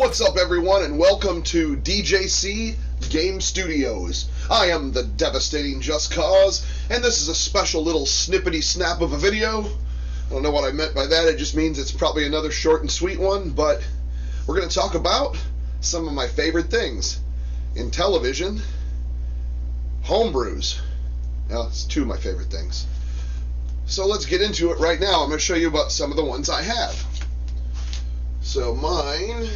What's up, everyone, and welcome to DJC Game Studios. I am the devastating Just Cause, and this is a special little snippety snap of a video. I don't know what I meant by that. It just means it's probably another short and sweet one, but we're going to talk about some of my favorite things. Intellivision Home brews. Now, it's two of my favorite things. So let's get into it right now. I'm going to show you about some of the ones I have. So mine,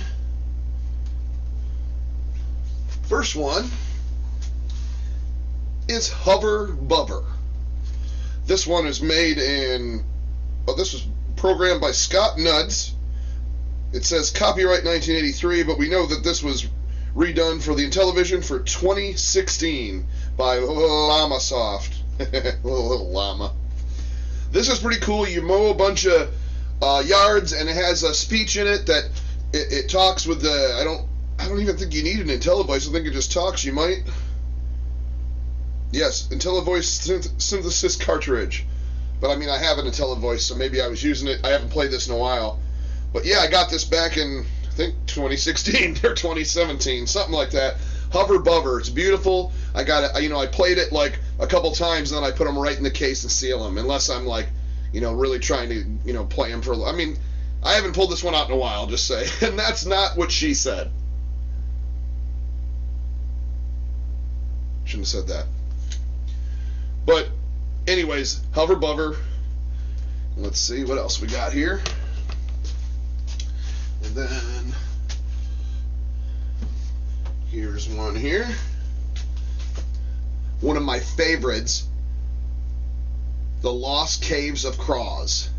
first one is Hover Bubber. This one is made in, this was programmed by Scott Nuds. It says copyright 1983, but we know that this was redone for the Intellivision for 2016 by Llamasoft. Little llama. This is pretty cool. You mow a bunch of yards, and it has a speech in it that it talks with the. I don't even think you need an IntelliVoice. I think it just talks. You might. Yes, IntelliVoice synthesis cartridge. But I mean, I have an IntelliVoice, so maybe I was using it. I haven't played this in a while. But yeah, I got this back in, I think, 2016 or 2017, something like that. Hover Bubber. It's beautiful. I got it. I played it like a couple times, and then I put them right in the case and seal them, unless I'm like, really trying to, play them for. I mean, I haven't pulled this one out in a while, just say, and that's not what she said. Shouldn't have said that. But, anyways, Hover Bubber. Let's see what else we got here. And then here's one here. One of my favorites, The Lost Caves of Croz.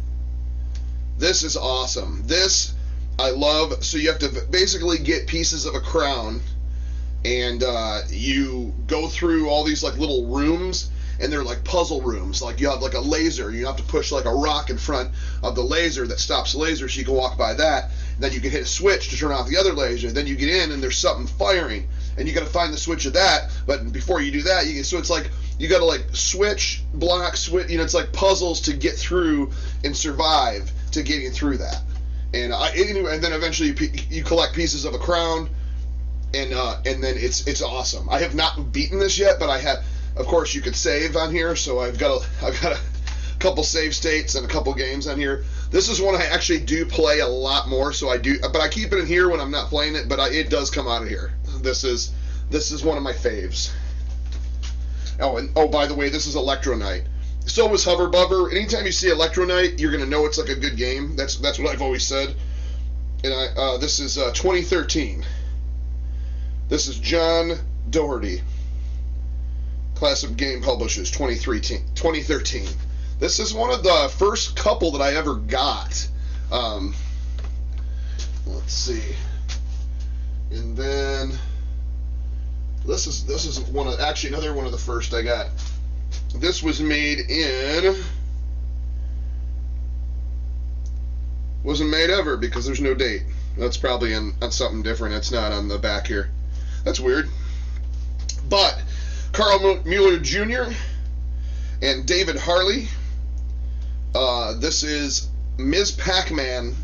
This is awesome. This I love. So you have to basically get pieces of a crown, and you go through all these like little rooms, and they're like puzzle rooms. Like you have like a laser. You have to push like a rock in front of the laser that stops the laser, so you can walk by that. And then you can hit a switch to turn off the other laser. Then you get in, and there's something firing, and you got to find the switch of that. But before you do that, so it's like you got to like switch, block, switch. It's like puzzles to get through and survive to getting through that. And and then eventually you collect pieces of a crown, and then it's awesome. I have not beaten this yet, but I have. Of course, you could save on here, so I've got a couple save states and a couple games on here. This is one I actually do play a lot more, so I do, but I keep it in here when I'm not playing it. But it does come out of here. This is one of my faves. Oh, by the way, this is Electronite. So was Hover Bubber. Anytime you see Electronite, you're gonna know it's like a good game. That's what I've always said. And this is 2013. This is John Doherty. Classic Game Publishers, 2013. This is one of the first couple that I ever got. Let's see. And then this is one of another one of the first I got. This was made in. Wasn't made ever because there's no date. That's probably on something different. It's not on the back here. That's weird. But Carl Mueller Jr. and David Harley. This is Ms. PacMan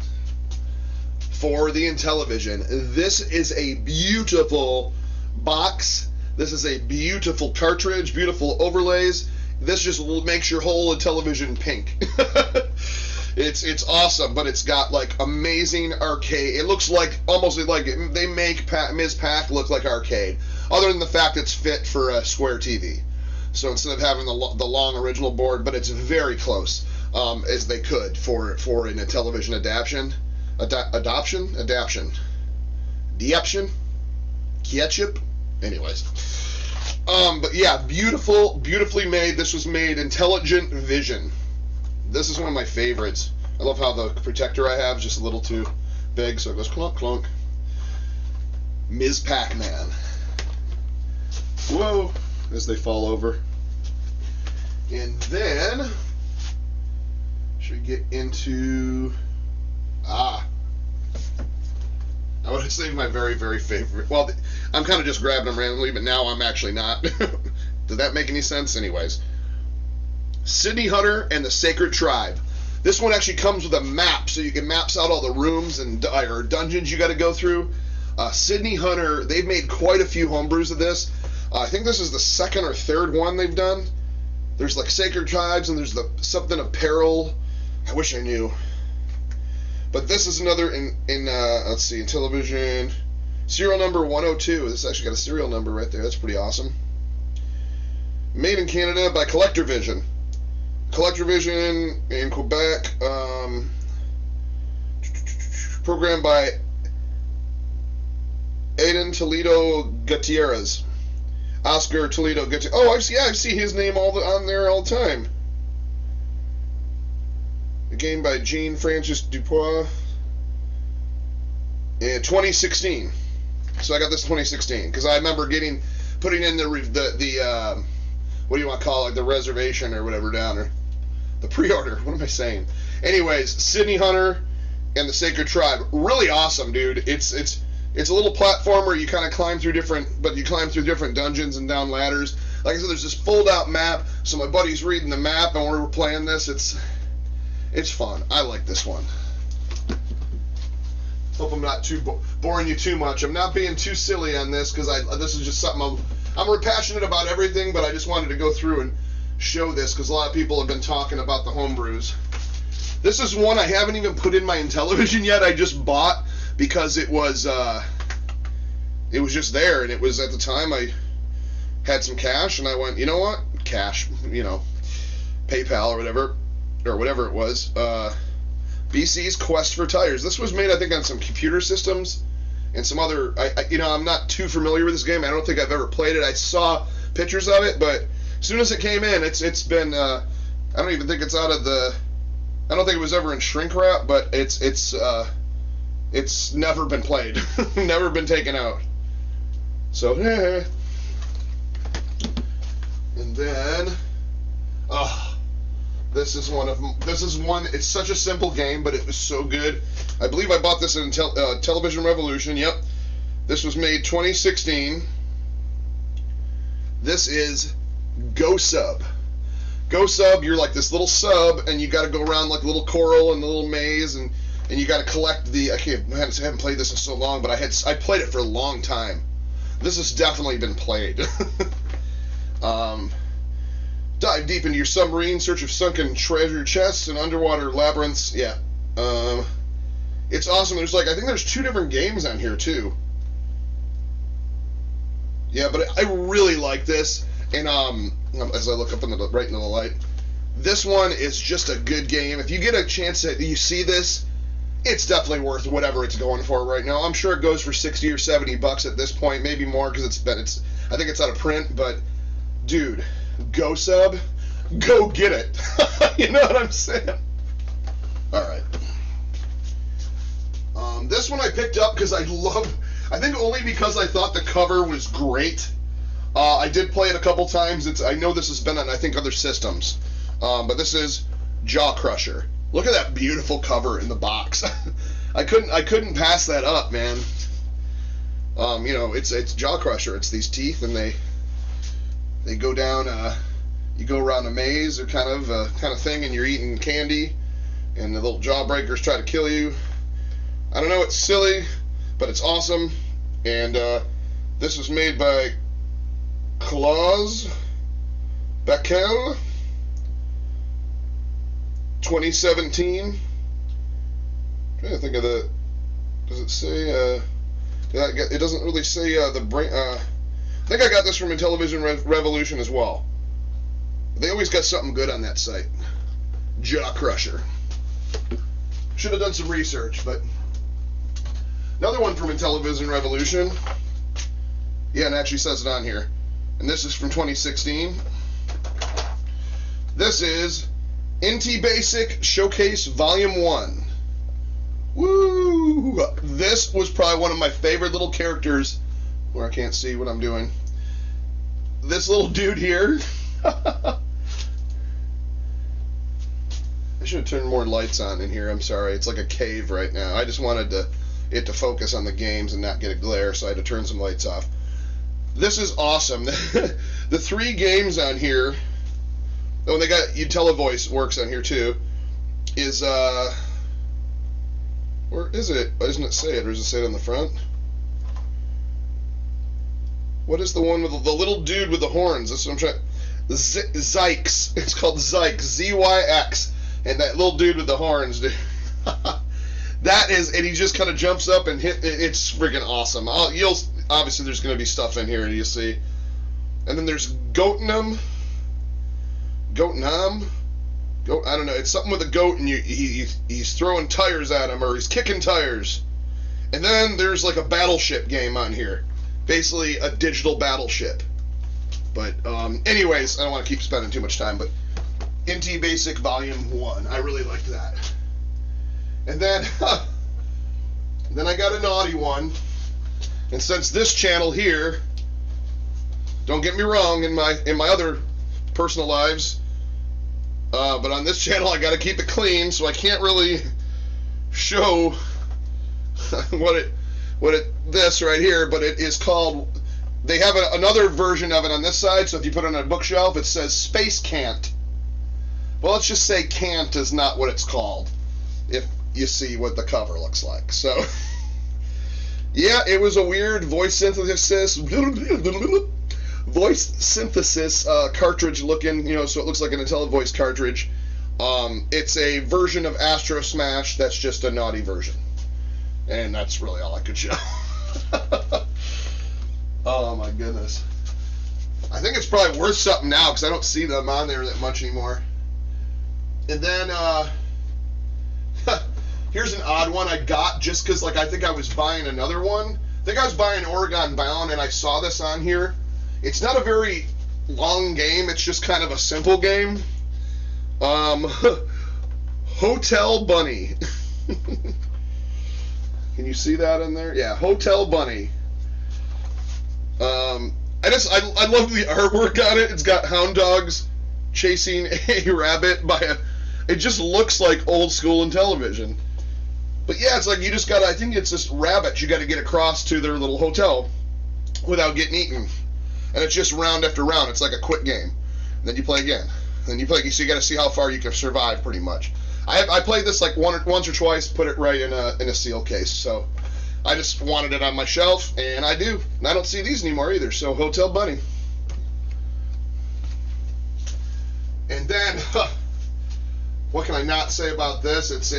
for the Intellivision. This is a beautiful box. This is a beautiful cartridge, beautiful overlays. This just makes your whole Intellivision pink. It's awesome, but it's got like amazing arcade. It looks like almost like they make Ms. Pac look like arcade. Other than the fact it's fit for a square TV. So instead of having the long original board, but it's very close as they could for an Intellivision adaptation. Ketchup. Anyways. But yeah, beautifully made. This was made Intelligent Vision. This is one of my favorites. I love how the protector I have is just a little too big, so it goes clunk clunk. Ms. PacMan. Whoa, as they fall over. And then, should we get into, I would have saved my very, very favorite. Well, I'm kind of just grabbing them randomly, but now I'm actually not. Does that make any sense? Anyways. Sydney Hunter and the Sacred Tribe. This one actually comes with a map, so you can maps out all the rooms and or dungeons you got to go through. Sydney Hunter, they've made quite a few homebrews of this. I think this is the second or third one they've done. There's like Sacred Tribes, and there's the something Apparel. I wish I knew. But this is another in let's see, Intellivision serial number 102. This actually got a serial number right there. That's pretty awesome. Made in Canada by CollectorVision. CollectorVision in Quebec. Programmed by Aiden Toledo Gutierrez. Oscar Toledo Gutierrez. Oh, I see his name on there all the time. A game by Jean Francis Dupois in 2016. So I got this 2016 because I remember putting in the what do you want to call it, the reservation or whatever down, or the pre-order. What am I saying? Anyways, Sydney Hunter and the Sacred Tribe, really awesome, dude. It's a little platformer. You kind of climb through different dungeons and down ladders. Like I said, there's this fold-out map. So my buddy's reading the map, and we're playing this. It's fun. I like this one. Hope I'm not too boring you too much. I'm not being too silly on this because this is just something I'm really passionate about everything, but I just wanted to go through and show this because a lot of people have been talking about the homebrews. This is one I haven't even put in my Intellivision yet. I just bought because it was just there, and it was at the time I had some cash, and I went, you know what, cash, PayPal or whatever it was. BCs Quest for tires. This was made, I think, on some computer systems and some other. I'm not too familiar with this game. I don't think I've ever played it. I saw pictures of it, but as soon as it came in, it's been. I don't even think it's out of the. I don't think it was ever in shrink wrap, but it's never been played, never been taken out. So, and then, this is one. It's such a simple game, but it was so good. I believe I bought this in Television Revolution. Yep, this was made 2016. This is Go Sub. Go Sub. You're like this little sub, and you got to go around like a little coral and a little maze, and you got to collect the. I haven't played this in so long, but I played it for a long time. This has definitely been played. Dive deep into your submarine, search of sunken treasure chests and underwater labyrinths. Yeah. It's awesome. I think there's 2 different games on here too. Yeah, but I really like this. And as I look up right into the light, this one is just a good game. If you get a chance you see this, it's definitely worth whatever it's going for right now. I'm sure it goes for $60 or $70 at this point, maybe more because I think it's out of print. But dude, Go Sub, go get it. You know what I'm saying? All right. This one I picked up because I think only because I thought the cover was great. I did play it a couple times. I know this has been on, I think, other systems. But this is Jaw Crusher. Look at that beautiful cover in the box. I couldn't pass that up, man. It's Jaw Crusher. It's these teeth, and they go down. You go around a maze, or kind of thing, and you're eating candy, and the little jawbreakers try to kill you. I don't know. It's silly, but it's awesome. And this was made by Claus Beckel, 2017. I'm trying to think of the. Does it say? It doesn't really say the brain. I think I got this from Intellivision Revolution as well. They always got something good on that site. Jaw Crusher. Should have done some research, but another one from Intellivision Revolution. Yeah, and it actually says it on here. And this is from 2016. This is Inti Basic Showcase Volume 1. Woo! This was probably one of my favorite little characters, where I can't see what I'm doing. This little dude here. I should have turned more lights on in here. I'm sorry. It's like a cave right now. I just wanted it to focus on the games and not get a glare, so I had to turn some lights off. This is awesome. The 3 games on here. Oh, and they got Intellivoice works on here too. Is where is it? Why doesn't it say it, or does it say it on the front? What is the one with the little dude with the horns? That's what I'm trying. Zyx. It's called Zyx. Z-Y-X. And that little dude with the horns, dude. That is, and he just kind of jumps up and hit. It's freaking awesome. You'll obviously there's going to be stuff in here, you see. And then there's Goatnum. I don't know. It's something with a goat, and he's throwing tires at him, or he's kicking tires. And then there's like a battleship game on here, basically a digital battleship. But anyways, I don't want to keep spending too much time. But NT Basic Volume 1, I really liked that. And then then I got a naughty one. And since this channel here, don't get me wrong, in my other personal lives, but on this channel I got to keep it clean, so I can't really show this right here. But it is called. They have another version of it on this side, so if you put it on a bookshelf, it says Space Cant. Well, let's just say Cant is not what it's called, if you see what the cover looks like. So, yeah, it was a weird voice synthesis cartridge looking, so it looks like an Intellivoice cartridge. It's a version of Astro Smash that's just a naughty version. And that's really all I could show. Oh my goodness. I think it's probably worth something now because I don't see them on there that much anymore. And then, here's an odd one I got just because, I think I was buying another one. I think I was buying Oregon Bound and I saw this on here. It's not a very long game. It's just kind of a simple game. Hotel Bunny. Can you see that in there? Yeah, Hotel Bunny. I love the artwork on it. It's got hound dogs chasing a rabbit it just looks like old school Intellivision. But yeah, it's like you just gotta, I think it's this rabbit you gotta get across to their little hotel without getting eaten. And it's just round after round. It's like a quick game. And then you play again. And then you play again. So you gotta see how far you can survive pretty much. I played this like once or twice, put it right in a seal case. So I just wanted it on my shelf, and I do. And I don't see these anymore either, so Hotel Bunny. And then, what can I not say about this? It's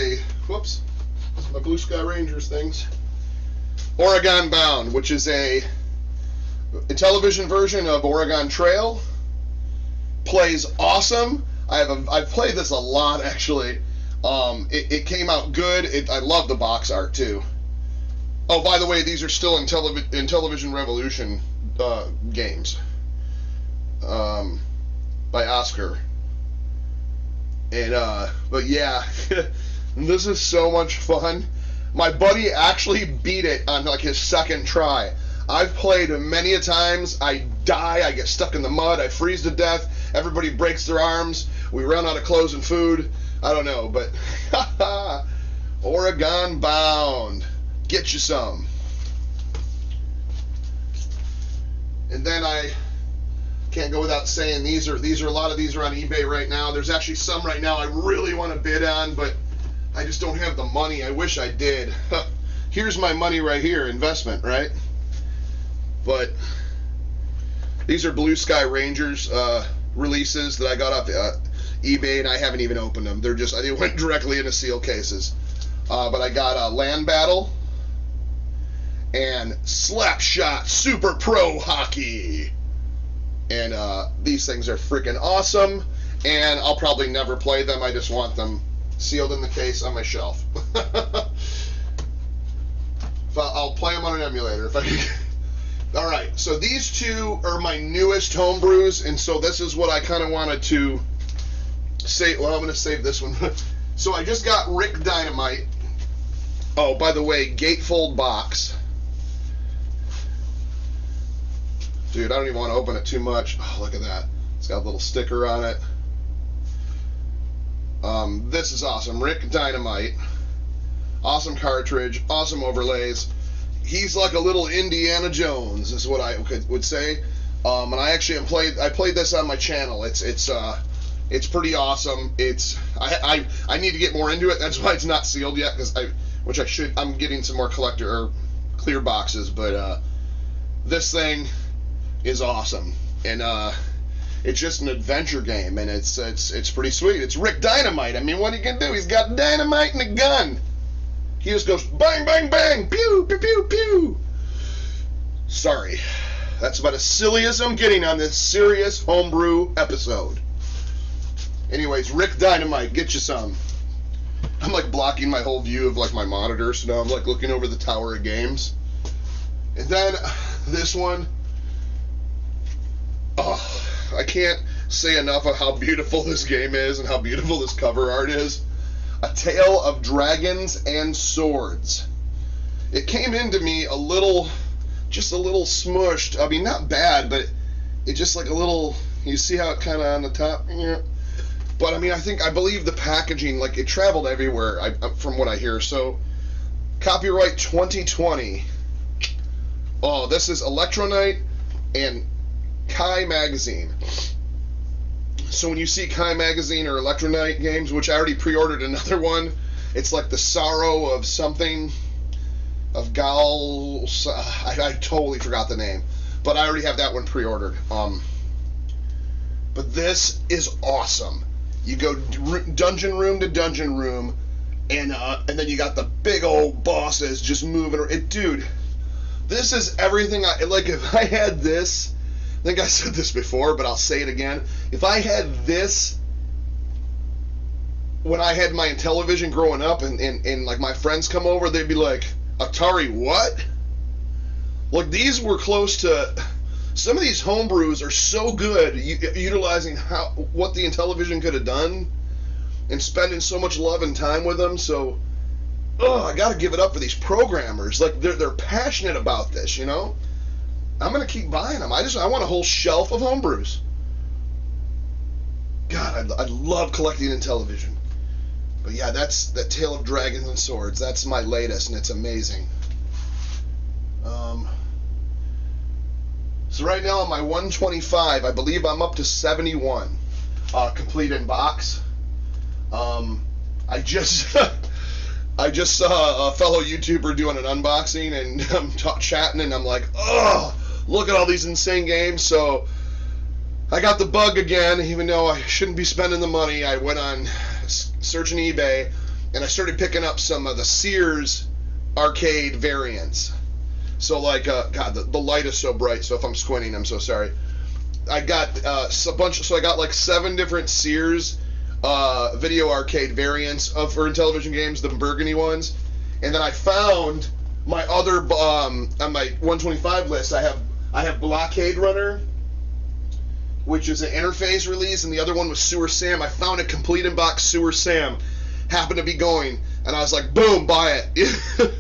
my Blue Sky Rangers things. Oregon Bound, which is a Intellivision version of Oregon Trail. Plays awesome. I've played this a lot, actually. It came out good. I love the box art, too. Oh, by the way, these are still Intellivision Revolution games by Oscar. And but yeah, this is so much fun. My buddy actually beat it on like his second try. I've played many a times. I die. I get stuck in the mud. I freeze to death. Everybody breaks their arms. We run out of clothes and food. I don't know, but Oregon Bound. Get you some. And then I can't go without saying these are a lot of these are on eBay right now. There's actually some right now I really want to bid on, but I just don't have the money. I wish I did. Here's my money right here, investment, right? But these are Blue Sky Rangers releases that I got off eBay, and I haven't even opened them. They went directly into seal cases. But I got Land Battle and Slapshot Super Pro Hockey. And these things are freaking awesome, and I'll probably never play them. I just want them sealed in the case on my shelf. I'll play them on an emulator if I can. All right, so these two are my newest homebrews, and so this is what I kind of wanted to say. Well, I'm going to save this one. So I just got Rick Dynamite. Oh, by the way, gatefold box. Dude, I don't even want to open it too much. Oh, look at that. It's got a little sticker on it. This is awesome. Rick Dynamite. Awesome cartridge. Awesome overlays. He's like a little Indiana Jones, is what I would say. And I actually played this on my channel. It's pretty awesome. I need to get more into it. That's why it's not sealed yet, which I should. I'm getting some more collector or clear boxes, but this thing is awesome, and it's just an adventure game, and it's pretty sweet. It's Rick Dynamite. I mean, what he can do? He's got dynamite and a gun. He just goes bang, bang, bang, pew, pew, pew, pew. Sorry, that's about as silly as I'm getting on this serious homebrew episode. Anyways, Rick Dynamite, get you some. I'm like blocking my whole view of like my monitor, so now I'm like looking over the tower of games. And then this one, oh, I can't say enough of how beautiful this game is and how beautiful this cover art is. A Tale of Dragons and Swords. It came into me just a little smushed. I mean, not bad, but it just like a little, you see how it kind of on the top? Yeah. But I mean, I believe the packaging, like it traveled everywhere from what I hear. So, copyright 2020. Oh, this is Electronite and Kai Magazine. So when you see Kai Magazine or Electronite games, which I already pre-ordered another one, it's like the Sorrow of something, of Gal, I totally forgot the name, but I already have that one pre-ordered. But this is awesome. You go dungeon room to dungeon room, and then you got the big old bosses just moving. Dude, this is everything like. If I had this, I think I said this before, but I'll say it again. If I had this when I had my Intellivision growing up, and like my friends come over, they'd be like, Atari what? Like, these were close to, some of these homebrews are so good, utilizing what the Intellivision could have done, and spending so much love and time with them. So, I gotta give it up for these programmers. Like, they're passionate about this, you know? I'm gonna keep buying them. I want a whole shelf of homebrews. God, I love collecting Intellivision. But yeah, that's that Tale of Dragons and Swords. That's my latest, and it's amazing. So right now on my 125, I believe I'm up to 71 complete in box. I just saw a fellow YouTuber doing an unboxing, and I'm chatting, and I'm like, oh, look at all these insane games. So I got the bug again, even though I shouldn't be spending the money. I went on searching eBay, and I started picking up some of the Sears arcade variants. So like, God, the light is so bright, so if I'm squinting, I'm so sorry. I got a bunch, so I got like 7 different Sears video arcade variants for Intellivision games, the burgundy ones. And then I found my other, on my 125 list, I have Blockade Runner, which is an interface release, and the other one was Sewer Sam. I found a complete in box Sewer Sam, happened to be going, and I was like, boom, buy it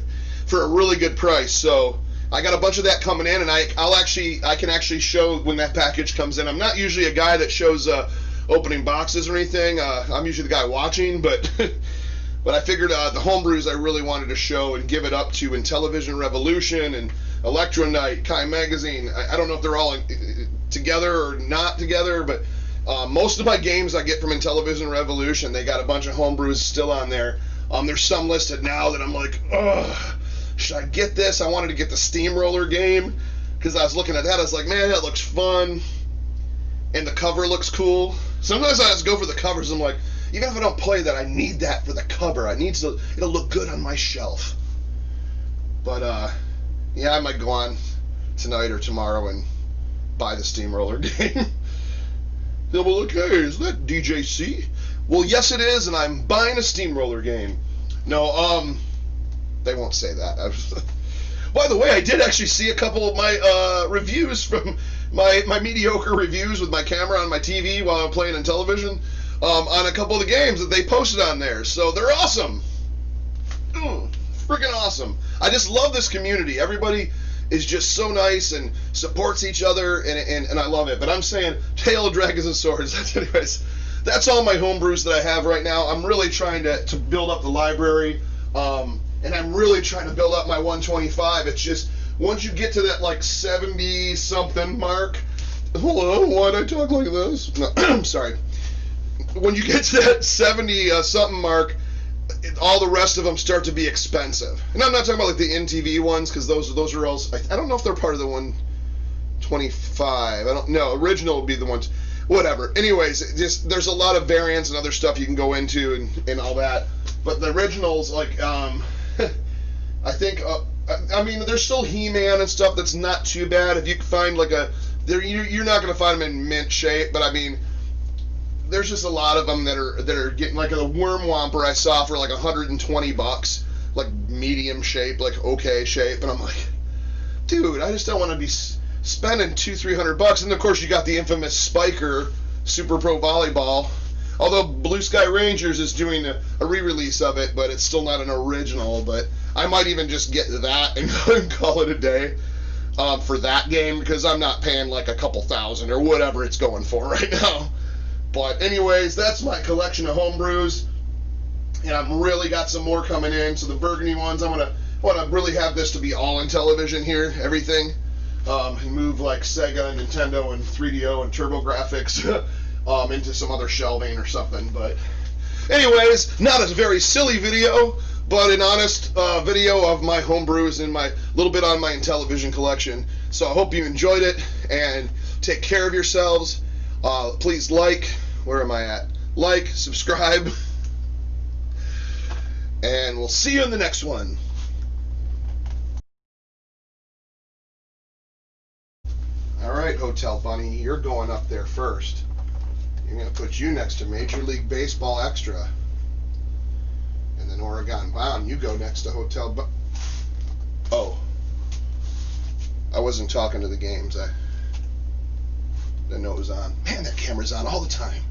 for a really good price. So I got a bunch of that coming in, and I can actually show when that package comes in. I'm not usually a guy that shows opening boxes or anything. I'm usually the guy watching, but but I figured the homebrews I really wanted to show and give it up to Intellivision Revolution and Electronite, Kai Magazine. I don't know if they're all together or not together, but most of my games I get from Intellivision Revolution, they got a bunch of homebrews still on there. There's some listed now that I'm like, ugh, should I get this? I wanted to get the Steamroller game because I was looking at that. I was like, man, that looks fun, and the cover looks cool. Sometimes I just go for the covers. I'm like, even if I don't play that, I need that for the cover. It'll look good on my shelf. But yeah, I might go on tonight or tomorrow and buy the Steamroller game. They'll be like, hey, is that DJC? Well, yes, it is, and I'm buying a Steamroller game. No, they won't say that. By the way, I did actually see a couple of my reviews from my mediocre reviews with my camera on my TV while I'm playing Intellivision on a couple of the games that they posted on there. So they're awesome. Freaking awesome. I just love this community. Everybody is just so nice and supports each other, and I love it. But I'm saying Tale of Dragons and Swords. Anyways, that's all my homebrews that I have right now. I'm really trying to build up the library, and I'm really trying to build up my 125. It's just, once you get to that like 70-something mark, hello, why'd I talk like this? No, I'm sorry. When you get to that 70-something mark, all the rest of them start to be expensive. And I'm not talking about like the NTV ones, because those are all, I don't know if they're part of the 125 25. I don't know. Original would be the ones. Whatever. Anyways, just there's a lot of variants and other stuff you can go into and all that. But the originals, like, I think, I mean, there's still He-Man and stuff that's not too bad. If you can find like you're not going to find them in mint shape, but I mean, there's just a lot of them that are getting, like, a Worm Whomper I saw for like $120, like medium shape, like okay shape, and I'm like, dude, I just don't want to be spending $200-300. And of course you got the infamous Spiker Super Pro Volleyball, although Blue Sky Rangers is doing a re-release of it, but it's still not an original. But I might even just get that and call it a day for that game, because I'm not paying like a couple $1,000 or whatever it's going for right now. But anyways, that's my collection of homebrews, and I've really got some more coming in. So the burgundy ones, I want to really have this to be all Intellivision here, everything, and move like Sega and Nintendo and 3DO and TurboGrafx into some other shelving or something. But anyways, not a very silly video, but an honest video of my homebrews and my little bit on my Intellivision collection. So I hope you enjoyed it, and take care of yourselves. Please where am I at? Like, subscribe, and we'll see you in the next one. All right, Hotel Bunny, you're going up there first. You're going to put you next to Major League Baseball Extra. And then Oregon Bound, you go next to Hotel Oh. I wasn't talking to the games. I didn't know it was on. Man, that camera's on all the time.